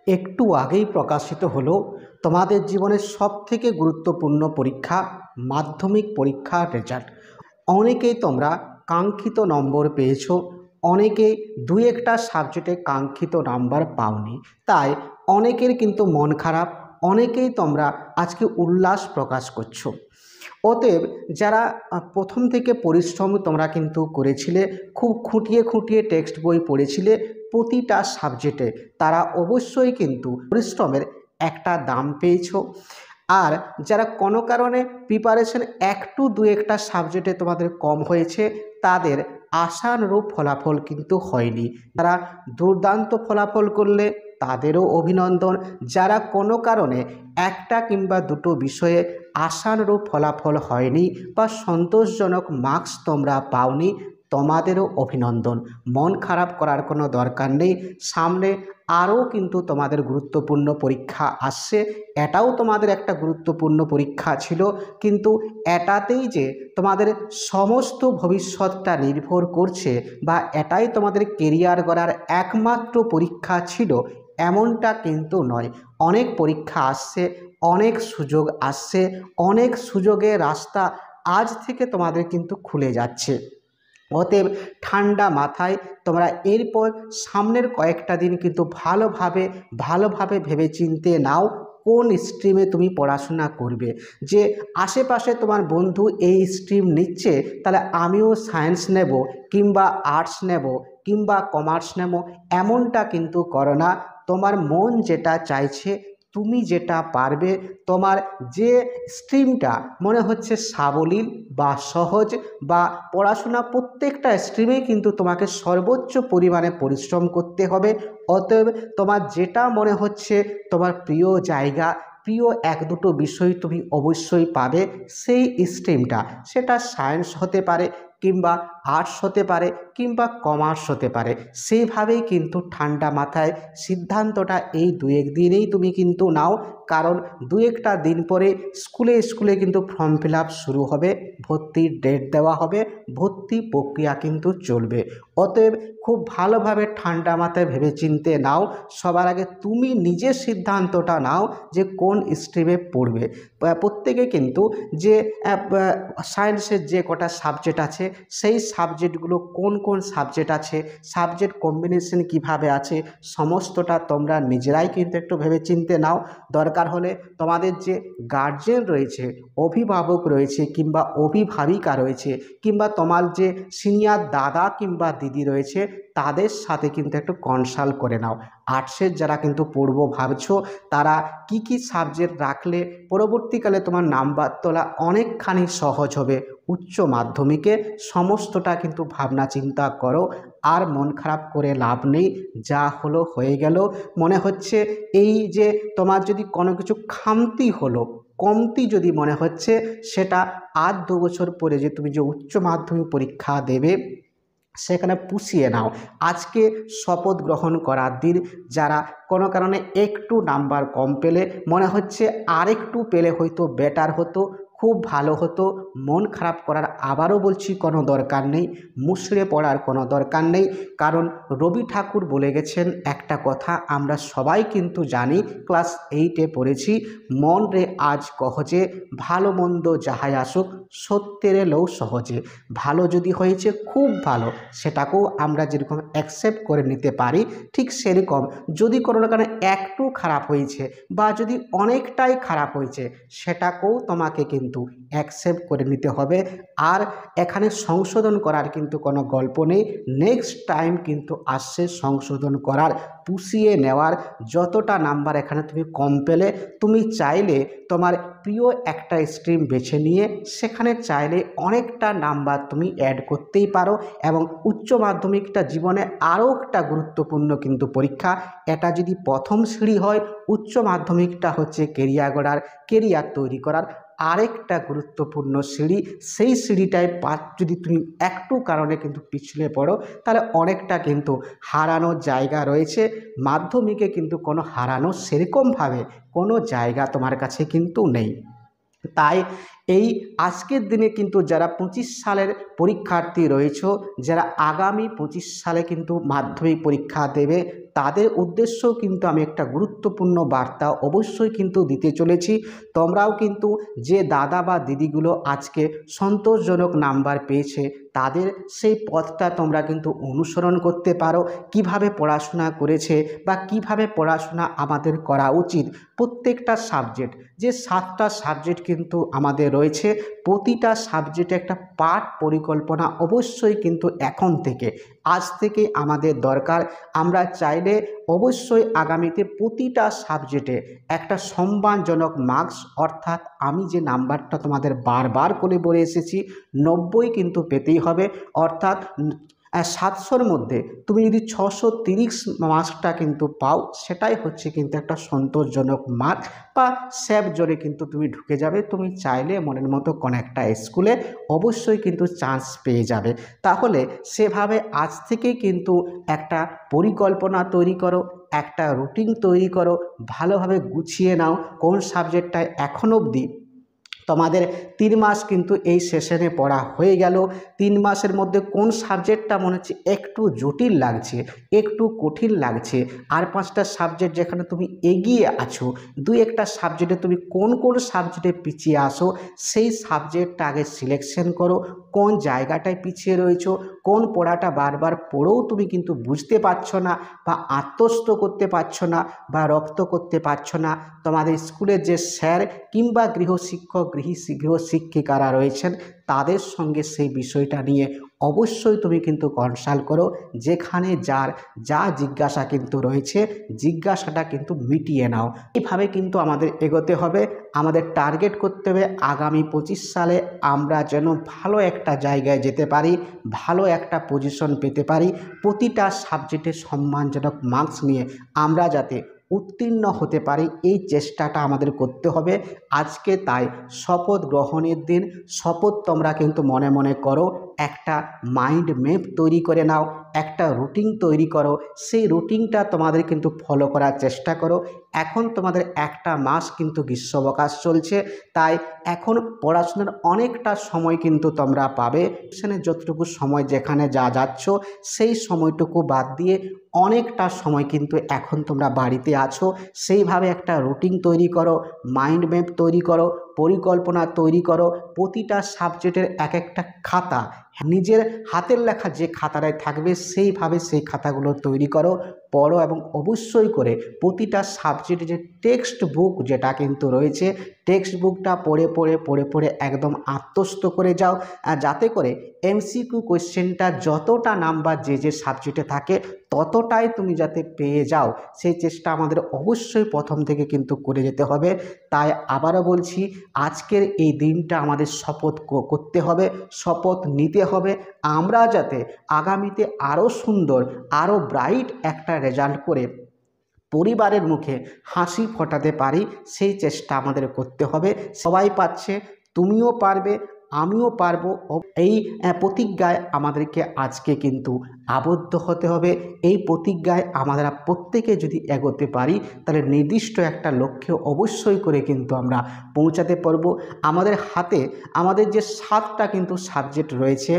একটু আগেই প্রকাশিত হলো তোমাদের জীবনের সবথেকে গুরুত্বপূর্ণ পরীক্ষা মাধ্যমিক পরীক্ষার রেজাল্ট। অনেকেই তোমরা কাঙ্ক্ষিত নম্বর পেয়েছো, অনেকে দুই একটা সাবজেক্টে কাঙ্ক্ষিত নাম্বার পাওনি। তাই অনেকের কিন্তু মন খারাপ, অনেকেই তোমরা আজকে উল্লাস প্রকাশ করছো। অতএব যারা প্রথম থেকে পরিশ্রম তোমরা কিন্তু করেছিলে, খুব খুঁটিয়ে খুঁটিয়ে টেক্সট বই পড়েছিলে প্রতিটা সাবজেক্টে, তারা অবশ্যই কিন্তু পরিশ্রমের একটা দাম পেয়েছো। আর যারা কোনো কারণে প্রিপারেশন একটু দু একটা সাবজেক্টে তোমাদের কম হয়েছে, তাদের আশানুরূপ ফলাফল কিন্তু হয়নি। তারা দুর্দান্ত ফলাফল করলে তাদেরও অভিনন্দন। যারা কোনো কারণে একটা কিংবা দুটো বিষয়ে আশানুরূপ ফলাফল হয়নি বা সন্তোষজনক মার্কস তোমরা পাওনি, তোমাদেরও অভিনন্দন। মন খারাপ করার কোনো দরকার নেই। সামনে আরও কিন্তু তোমাদের গুরুত্বপূর্ণ পরীক্ষা আসছে। এটাও তোমাদের একটা গুরুত্বপূর্ণ পরীক্ষা ছিল, কিন্তু এটাতেই যে তোমাদের সমস্ত ভবিষ্যৎটা নির্ভর করছে বা এটাই তোমাদের কেরিয়ার গড়ার একমাত্র পরীক্ষা ছিল এমনটা কিন্তু নয়। অনেক পরীক্ষা আসছে, অনেক সুযোগ আসছে, অনেক সুযোগের রাস্তা আজ থেকে তোমাদের কিন্তু খুলে যাচ্ছে। অতএব ঠান্ডা মাথায় তোমরা এরপর সামনের কয়েকটা দিন কিন্তু ভালোভাবে ভেবেচিন্তে নাও কোন স্ট্রিমে তুমি পড়াশোনা করবে। যে আশেপাশে তোমার বন্ধু এই স্ট্রিম নিচ্ছে, তাহলে আমিও সায়েন্স নেব কিংবা আর্টস নেব কিংবা কমার্স নেব, এমনটা কিন্তু করো না। তোমার মন যেটা চাইছে, তুমি যেটা পারবে, তোমার যে স্ট্রিমটা মনে হচ্ছে সাবলীল বা সহজ বা পড়াশোনা, প্রত্যেকটা স্ট্রিমেই কিন্তু তোমাকে সর্বোচ্চ পরিমাণে পরিশ্রম করতে হবে। অতএব তোমার যেটা মনে হচ্ছে তোমার প্রিয় জায়গা, প্রিয় এক দুটো বিষয় তুমি অবশ্যই পাবে সেই স্ট্রিমটা, সেটা সায়েন্স হতে পারে কিংবা আর্টস হতে পারে কিংবা কমার্স হতে পারে, সেইভাবেই কিন্তু ঠান্ডা মাথায় সিদ্ধান্তটা এই দু এক দিনেই তুমি কিন্তু নাও। কারণ দু একটা দিন পরে স্কুলে কিন্তু ফর্ম ফিল আপ শুরু হবে, ভর্তির ডেট দেওয়া হবে, ভর্তি প্রক্রিয়া কিন্তু চলবে। অতএব খুব ভালোভাবে ঠান্ডা মাথায় ভেবেচিন্তে নাও। সবার আগে তুমি নিজের সিদ্ধান্তটা নাও যে কোন স্ট্রিমে পড়বে। প্রত্যেকে কিন্তু যে সায়েন্সের যে কটা সাবজেক্ট আছে, সেই সাবজেক্টগুলো কোন কোন সাবজেক্ট আছে, সাবজেক্ট কম্বিনেশন কিভাবে আছে, সমস্তটা তোমরা নিজেরাই কিন্তু একটু ভেবেচিন্তে নাও। দরকার হলে তোমাদের যে গার্জেন রয়েছে, অভিভাবক রয়েছে কিংবা অভিভাবিকা রয়েছে, কিংবা তোমার যে সিনিয়র দাদা কিংবা দিদি রয়েছে, তাদের সাথে কিন্তু একটু কনসাল্ট করে নাও। আর্টসের যারা কিন্তু পড়বো ভাবছো, তারা কি কি সাবজেক্ট রাখলে পরবর্তীকালে তোমার নাম্বার তোলা অনেকখানি সহজ হবে উচ্চ মাধ্যমিকে, সমস্তটা কিন্তু ভাবনা চিন্তা করো। আর মন খারাপ করে লাভ নেই, যা হলো হয়ে গেল। মনে হচ্ছে এই যে তোমার যদি কোনো কিছু খামতি হলো, কমতি যদি মনে হচ্ছে, সেটা আর 2 বছর পরে যে তুমি যে উচ্চ মাধ্যমিক পরীক্ষা দেবে সেখানে পুষিয়ে নাও। আজকে শপথ গ্রহণ করার দিন। যারা কোনো কারণে একটু নাম্বার কম পেলে, মনে হচ্ছে আরেকটু পেলে হয়তো বেটার হতো, খুব ভালো হতো, মন খারাপ করার আবারও বলছি কোনো দরকার নেই, মুষড়ে পড়ার কোনো দরকার নেই। কারণ রবি ঠাকুর বলে গেছেন একটা কথা, আমরা সবাই কিন্তু জানি, ক্লাস 8-এ পড়েছি, মন রে আজ কহজে ভালো মন্দ যাহাই আসুক সত্যের লৌ সহজে। ভালো যদি হয়েছে খুব ভালো, সেটাকেও আমরা যেরকম অ্যাকসেপ্ট করে নিতে পারি, ঠিক সেরকম যদি কোনো কারণে একটু খারাপ হয়েছে বা যদি অনেকটাই খারাপ হয়েছে, সেটাকেও তোমাকে কিন্তু অ্যাকসেপ্ট করে নিতে হবে। আর এখানে সংশোধন করার কিন্তু কোনো গল্প নেই। নেক্সট টাইম কিন্তু আসছে সংশোধন করার, পুষিয়ে নেওয়ার। যতটা নাম্বার এখানে তুমি কম পেলে, তুমি চাইলে তোমার প্রিয় একটা স্ট্রিম বেছে নিয়ে সেখানে চাইলে অনেকটা নাম্বার তুমি অ্যাড করতেই পারো। এবং উচ্চ মাধ্যমিকটা জীবনে আরও একটা গুরুত্বপূর্ণ কিন্তু পরীক্ষা। এটা যদি প্রথম সিঁড়ি হয়, উচ্চ মাধ্যমিকটা হচ্ছে কেরিয়ার গড়ার, কেরিয়ার তৈরি করার আরেকটা গুরুত্বপূর্ণ সিঁড়ি। সেই সিঁড়িটায় যদি তুমি একটু কারণে কিন্তু পিছলে পড়ো, তাহলে অনেকটা কিন্তু হারানোর জায়গা রয়েছে। মাধ্যমিকে কিন্তু কোনো হারানো সেরকমভাবে কোনো জায়গা তোমার কাছে কিন্তু নেই। তাই এই আজকের দিনে কিন্তু যারা 25 সালের পরীক্ষার্থী রয়েছে, যারা আগামী 25 সালে কিন্তু মাধ্যমিক পরীক্ষা দেবে, তাদের উদ্দেশ্যেও কিন্তু আমি একটা গুরুত্বপূর্ণ বার্তা অবশ্যই কিন্তু দিতে চলেছি। তোমরাও কিন্তু যে দাদা বা দিদিগুলো আজকে সন্তোষজনক নাম্বার পেয়েছে তাদের সেই পথটা তোমরা কিন্তু অনুসরণ করতে পারো। কিভাবে পড়াশোনা করেছে বা কিভাবে পড়াশোনা আমাদের করা উচিত, প্রত্যেকটা সাবজেক্ট, যে 7টা সাবজেক্ট কিন্তু আমাদের রয়েছে, প্রতিটা সাবজেক্টে একটা পাঠ পরিকল্পনা অবশ্যই কিন্তু এখন থেকে, আজ থেকে আমাদের দরকার। আমরা চাইলে অবশ্যই আগামীতে প্রতিটা সাবজেক্টে একটা সম্মানজনক মার্কস, অর্থাৎ আমি যে নাম্বারটা তোমাদের বারবার করে বলে এসেছি 90 কিন্তু পেতেই হবে। অর্থাৎ 700-র মধ্যে তুমি যদি 630 মার্কসটা কিন্তু পাও, সেটাই হচ্ছে কিন্তু একটা সন্তোষজনক মার্ক বা স্যাপ জোনে কিন্তু তুমি ঢুকে যাবে। তুমি চাইলে মনের মতো কোনো একটা স্কুলে অবশ্যই কিন্তু চান্স পেয়ে যাবে। তাহলে সেভাবে আজ থেকেই কিন্তু একটা পরিকল্পনা তৈরি করো, একটা রুটিন তৈরি করো, ভালোভাবে গুছিয়ে নাও কোন সাবজেক্টটায় এখন অবধি তোমাদের 3 মাস কিন্তু এই সেশনে পড়া হয়ে গেল। 3 মাসের মধ্যে কোন সাবজেক্টটা মনে হচ্ছে একটু জটিল লাগছে, একটু কঠিন লাগছে, আর 5টা সাবজেক্ট যেখানে তুমি এগিয়ে আছো, 2-1টা সাবজেক্টে তুমি কোন কোন সাবজেক্টে পিছিয়ে আসো, সেই সাবজেক্টটা আগে সিলেকশন করো। কোন জায়গাটায় পিছিয়ে রয়েছো, কোন পড়াটা বারবার পড়েও তুমি কিন্তু বুঝতে পারছো না বা আত্মস্থ করতে পারছো না বা রপ্ত করতে পারছো না, তোমাদের স্কুলের যে স্যার কিংবা গৃহশিক্ষক গৃহশিক্ষিকারা রয়েছেন তাদের সঙ্গে সেই বিষয়টা নিয়ে অবশ্যই তুমি কিন্তু কনসাল্ট করো। যেখানে যার যা জিজ্ঞাসা কিন্তু রয়েছে, জিজ্ঞাসাটা কিন্তু মিটিয়ে নাও। এইভাবে কিন্তু আমাদের এগোতে হবে। আমাদের টার্গেট করতে হবে আগামী 25 সালে আমরা যেন ভালো একটা জায়গায় যেতে পারি, ভালো একটা পজিশন পেতে পারি, প্রতিটা সাবজেক্টে সম্মানজনক মার্কস নিয়ে আমরা যাতে উত্তীর্ণ হতে পারি, এই চেষ্টাটা আমাদের করতে হবে আজকে। তাই শপথ গ্রহণের দিন, শপথ তোমরা কিন্তু মনে মনে করো, একটা মাইন্ড ম্যাপ তৈরি করে নাও, একটা রুটিন তৈরি করো, সেই রুটিনটা তোমাদের কিন্তু ফলো করার চেষ্টা করো। এখন তোমাদের একটা মাস কিন্তু গ্রীষ্মাবকাশ চলছে, তাই এখন পড়াশোনার অনেকটা সময় কিন্তু তোমরা পাবে। সেখানে যতটুকু সময় যেখানে যা যাচ্ছ সেই সময়টুকু বাদ দিয়ে অনেকটা সময় কিন্তু এখন তোমরা বাড়িতে আছো। সেইভাবে একটা রুটিন তৈরি করো, মাইন্ড ম্যাপ তৈরি করো, পরিকল্পনা তৈরি করো। প্রতিটা সাবজেক্টের এক একটা খাতা, নিজের হাতের লেখা যে খাতাটায় থাকবে সেইভাবে সেই খাতাগুলো তৈরি করো, পড়ো এবং অবশ্যই করে প্রতিটা সাবজেক্টে যে টেক্সট বুক যেটা কিন্তু রয়েছে, টেক্সট বুকটা পড়ে একদম আত্মস্থ করে যাও, যাতে করে এমসিকিউ কোয়েশ্চেনটা যতটা নাম্বার যে সাবজেক্টে থাকে ততটাই তুমি যাতে পেয়ে যাও, সেই চেষ্টা আমাদের অবশ্যই প্রথম থেকে কিন্তু করে যেতে হবে। তাই আবারও বলছি, আজকের এই দিনটা আমাদের শপথ করতে হবে, শপথ নিতে হবে, আমরা যাতে আগামীতে আরও সুন্দর, আরও ব্রাইট একটা রেজাল্ট করে পরিবারের মুখে হাসি ফোটাতে পারি, সেই চেষ্টা আমাদের করতে হবে। সবাই পারছে, তুমিও পারবে, আমিও পারবো। এই প্রতিজ্ঞায় আমাদেরকে আজকে কিন্তু আবদ্ধ হতে হবে। এই প্রতিজ্ঞায় আমরা প্রত্যেকে যদি এগোতে পারি তাহলে নির্দিষ্ট একটা লক্ষ্যে অবশ্যই করে কিন্তু আমরা পৌঁছাতে পারবো। আমাদের হাতে আমাদের যে 7টা কিন্তু সাবজেক্ট রয়েছে,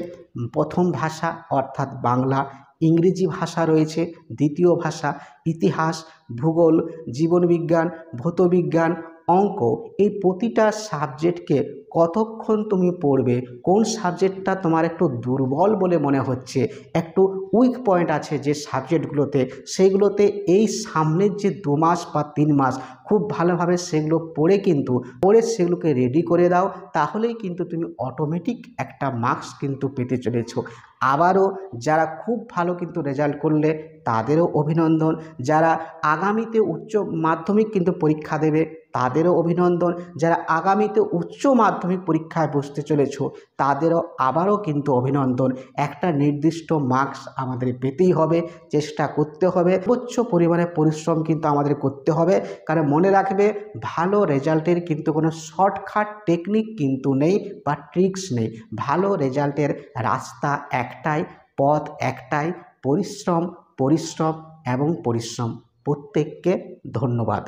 প্রথম ভাষা অর্থাৎ বাংলা, ইংরেজি ভাষা রয়েছে, দ্বিতীয় ভাষা ইতিহাস, ভূগোল, জীবনবিজ্ঞান, ভৌতবিজ্ঞান, অঙ্ক। এই প্রতিটা সাবজেক্টকে কতক্ষণ তুমি পড়বে, কোন সাবজেক্টটা তোমার একটু দুর্বল বলে মনে হচ্ছে, একটু উইক পয়েন্ট আছে যে সাবজেক্টগুলোতে, সেইগুলোতে এই সামনের যে 2 মাস বা 3 মাস খুব ভালোভাবে সেগুলো পড়ে সেগুলোকে রেডি করে দাও, তাহলেই কিন্তু তুমি অটোমেটিক একটা মার্কস কিন্তু পেতে চলেছো। আবারও যারা খুব ভালো কিন্তু রেজাল্ট করলে তাদেরও অভিনন্দন, যারা আগামীতে উচ্চ মাধ্যমিক কিন্তু পরীক্ষা দেবে তাদেরও অভিনন্দন, যারা আগামীতে উচ্চ মাধ্যমিক পরীক্ষায় বসতে চলেছো তাদেরও আবারও কিন্তু অভিনন্দন। একটা নির্দিষ্ট মার্কস আমাদের পেতেই হবে, চেষ্টা করতে হবে, উচ্চ পরিমাণে পরিশ্রম কিন্তু আমাদের করতে হবে। কারণ মনে রাখবে, ভালো রেজাল্টের কিন্তু কোনো শর্টকাট টেকনিক কিন্তু নেই বা ট্রিক্স নেই। ভালো রেজাল্টের রাস্তা একটাই, পথ একটাই, পরিশ্রম পরিশ্রম এবং পরিশ্রম। প্রত্যেককে ধন্যবাদ।